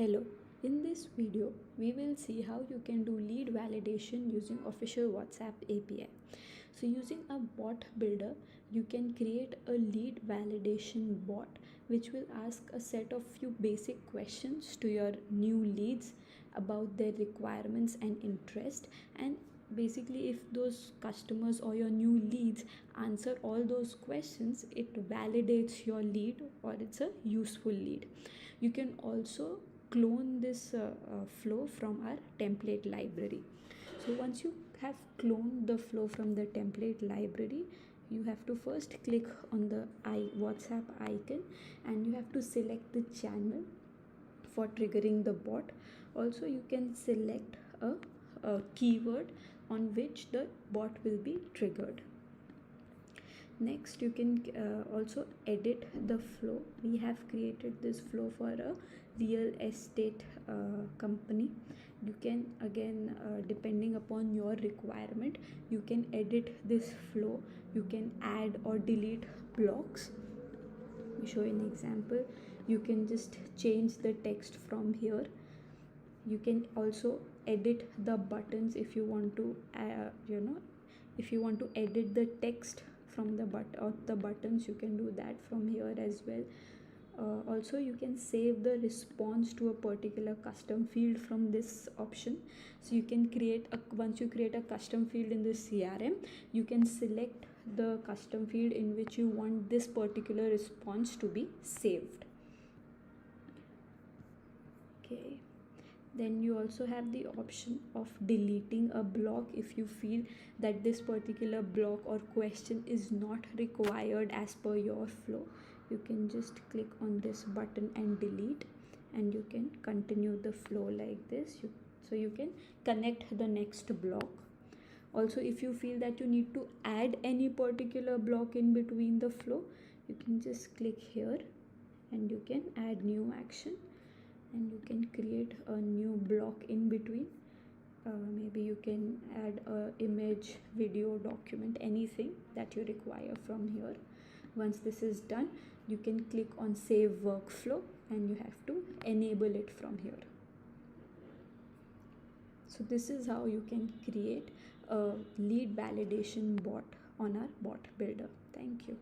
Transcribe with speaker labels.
Speaker 1: Hello, in this video we will see how you can do lead validation using official WhatsApp API. So using a bot builder, you can create a lead validation bot which will ask a set of few basic questions to your new leads about their requirements and interest, and basically if those customers or your new leads answer all those questions, it validates your lead or it's a useful lead. You can also clone this flow from our template library. So once you have cloned the flow from the template library, you have to first click on the WhatsApp icon and you have to select the channel for triggering the bot. Also you can select a keyword on which the bot will be triggered. Next you can also edit the flow. We have created this flow for a real estate company. You can again depending upon your requirement, you can edit this flow. You can add or delete blocks. Let me show you an example. You can just change the text from here. You can also edit the buttons if you want to if you want to edit the text from the buttons, you can do that from here as well. Also you can save the response to a particular custom field from this option. So you can once you create a custom field in the CRM, you can select the custom field in which you want this particular response to be saved. Okay, then you also have the option of deleting a block if you feel that this particular block or question is not required as per your flow. You can just click on this button and delete, and you can continue the flow like this. So you can connect the next block. Also, if you feel that you need to add any particular block in between the flow, you can just click here and you can add new action, and you can create a new block in between. Maybe you can add a image, video, document, anything that you require from here. Once this is done, you can click on save workflow and you have to enable it from here. So this is how you can create a lead validation bot on our bot builder. Thank you.